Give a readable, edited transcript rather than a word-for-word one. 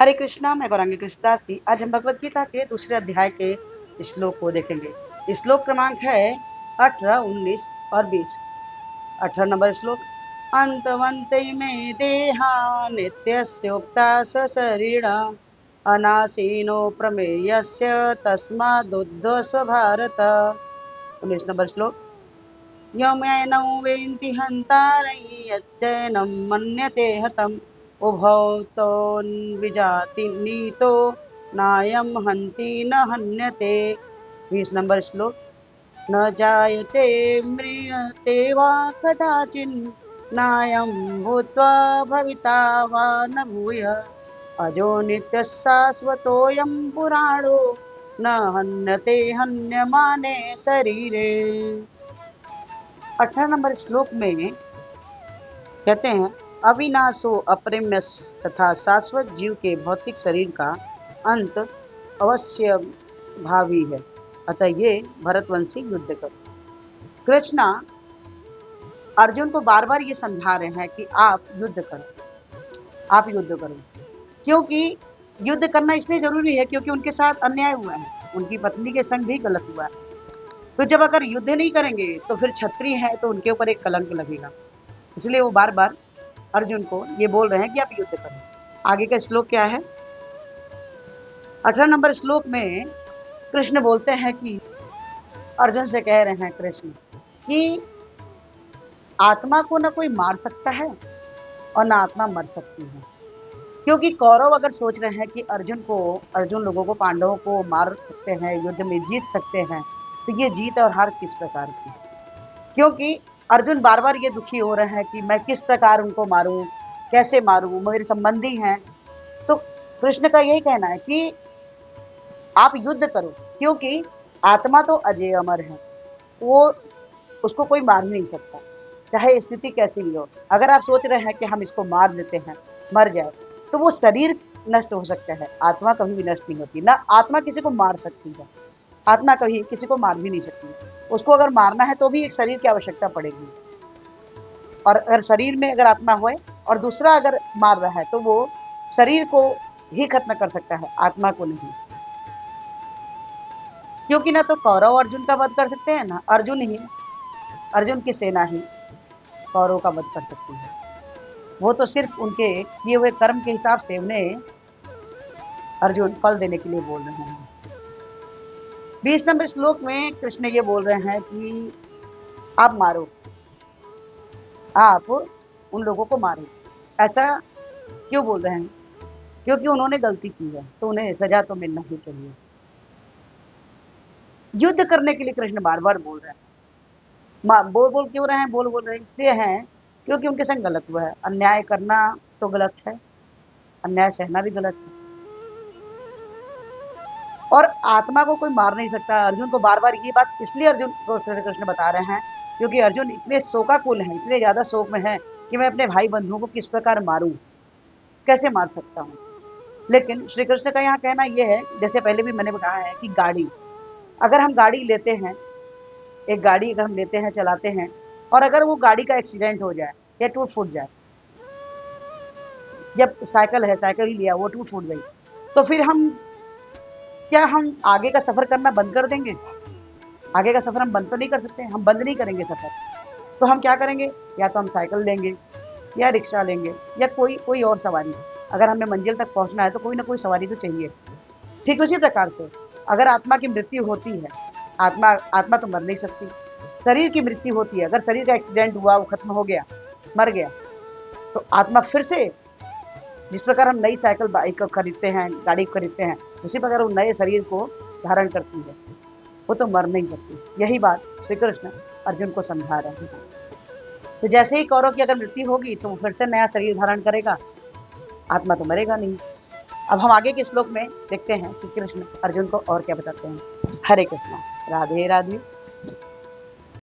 हरे कृष्णा, मैं गौरांगी कृष्णदासी। आज हम भगवत गीता के दूसरे अध्याय के श्लोक को देखेंगे। श्लोक क्रमांक है 18, 19 और 20। 18 नंबर श्लोक। अंतवन्ते में देहा नित्यस्योक्ता सशरीर अनासीनो प्रमेयस्य तस्मादुद्धस भारत। 19 नंबर श्लोक। यमेनौ वेत्ति हन्तारै यच्चैनं मन्यते हतम् उभौ तौ विजाति नीतो नायं हन्ति न हन्यते। 20 नंबर श्लोक। न जायते म्रियते वा कदाचिन् नायं भूत्वा भविता वा न भूयः अजो नित्यः शाश्वतोऽयं पुराणो न हन्यते हन्यमाने शरीरे। 18 नंबर श्लोक में कहते हैं, अविनाशो अप्रेम्यस तथा शाश्वत जीव के भौतिक शरीर का अंत अवश्य भावी है, अतः ये भरतवंशी युद्ध करो। कृष्णा अर्जुन को बार बार ये समझा रहे हैं कि आप युद्ध करो, आप युद्ध करो। क्योंकि युद्ध करना इसलिए जरूरी है क्योंकि उनके साथ अन्याय हुआ है, उनकी पत्नी के संग भी गलत हुआ है। तो जब अगर युद्ध नहीं करेंगे तो फिर क्षत्रिय है तो उनके ऊपर एक कलंक लगेगा। इसलिए वो बार बार अर्जुन को ये बोल रहे हैं कि आप युद्ध करो। आगे का श्लोक क्या है? 18 नंबर श्लोक में कृष्ण बोलते हैं कि अर्जुन से कह रहे हैं कृष्ण कि आत्मा को ना कोई मार सकता है और ना आत्मा मर सकती है। क्योंकि कौरव अगर सोच रहे हैं कि अर्जुन लोगों को, पांडवों को मार सकते हैं, युद्ध में जीत सकते हैं, तो ये जीत और हार किस प्रकार की? क्योंकि अर्जुन बार बार ये दुखी हो रहे हैं कि मैं किस प्रकार उनको मारूं, कैसे मारूं, मेरे संबंधी हैं। तो कृष्ण का यही कहना है कि आप युद्ध करो, क्योंकि आत्मा तो अजय अमर है, वो उसको कोई मार नहीं सकता, चाहे स्थिति कैसी भी हो। अगर आप सोच रहे हैं कि हम इसको मार देते हैं, मर जाए, तो वो शरीर नष्ट हो सकता है, आत्मा कभी भी नष्ट नहीं होती। ना आत्मा किसी को मार सकती है, आत्मा कभी किसी को मार भी नहीं सकती। उसको अगर मारना है तो भी एक शरीर की आवश्यकता पड़ेगी, और अगर शरीर में अगर आत्मा होए और दूसरा अगर मार रहा है तो वो शरीर को ही खत्म कर सकता है, आत्मा को नहीं। क्योंकि ना तो कौरव अर्जुन का वध कर सकते हैं, ना अर्जुन की सेना ही कौरव का वध कर सकती है। वो तो सिर्फ उनके किए हुए कर्म के हिसाब से उन्हें अर्जुन फल देने के लिए बोल रहे हैं। 20 नंबर श्लोक में कृष्ण ये बोल रहे हैं कि आप मारो, आप उन लोगों को मारो। ऐसा क्यों बोल रहे हैं? क्योंकि उन्होंने गलती की है तो उन्हें सजा तो मिलना ही चाहिए। युद्ध करने के लिए कृष्ण बार बार बोल रहे हैं। बोल क्यों रहे हैं? बोल रहे हैं इसलिए हैं क्योंकि उनके संग गलत हुआ है। अन्याय करना तो गलत है, अन्याय सहना भी गलत है, और आत्मा को कोई मार नहीं सकता। अर्जुन को बार बार ये बात इसलिए अर्जुन को श्री कृष्ण बता रहे हैं क्योंकि अर्जुन इतने शोकाकुल हैं, इतने ज्यादा शोक में है कि मैं अपने भाई बंधुओं को किस प्रकार मारूं, कैसे मार सकता हूँ। लेकिन श्री कृष्ण का यहाँ कहना यह है, जैसे पहले भी मैंने कहा है कि गाड़ी, अगर हम गाड़ी लेते हैं, एक गाड़ी अगर हम लेते हैं, चलाते हैं, और अगर वो गाड़ी का एक्सीडेंट हो जाए या टूट फूट जाए, जब साइकिल है, साइकिल ही लिया, वो टूट फूट गई, तो फिर क्या हम आगे का सफर करना बंद कर देंगे? आगे का सफर हम बंद तो नहीं कर सकते, हम बंद नहीं करेंगे सफर। तो हम क्या करेंगे? या तो हम साइकिल लेंगे या रिक्शा लेंगे या कोई और सवारी। अगर हमें मंजिल तक पहुंचना है तो कोई ना कोई सवारी तो चाहिए। ठीक उसी प्रकार से अगर आत्मा की मृत्यु होती है, आत्मा तो मर नहीं सकती, शरीर की मृत्यु होती है। अगर शरीर का एक्सीडेंट हुआ, वो खत्म हो गया, मर गया, तो आत्मा फिर से, जिस प्रकार हम नई साइकिल बाइक खरीदते हैं, गाड़ी खरीदते हैं, उसी प्रकार वो नए शरीर को धारण करती है, वो तो मर नहीं सकती। यही बात श्री कृष्ण अर्जुन को समझा रहे हैं। तो जैसे ही कौरव की अगर मृत्यु होगी तो वो फिर से नया शरीर धारण करेगा, आत्मा तो मरेगा नहीं। अब हम आगे के श्लोक में देखते हैं कि कृष्ण अर्जुन को और क्या बताते हैं। हरे कृष्णा, राधे राधे।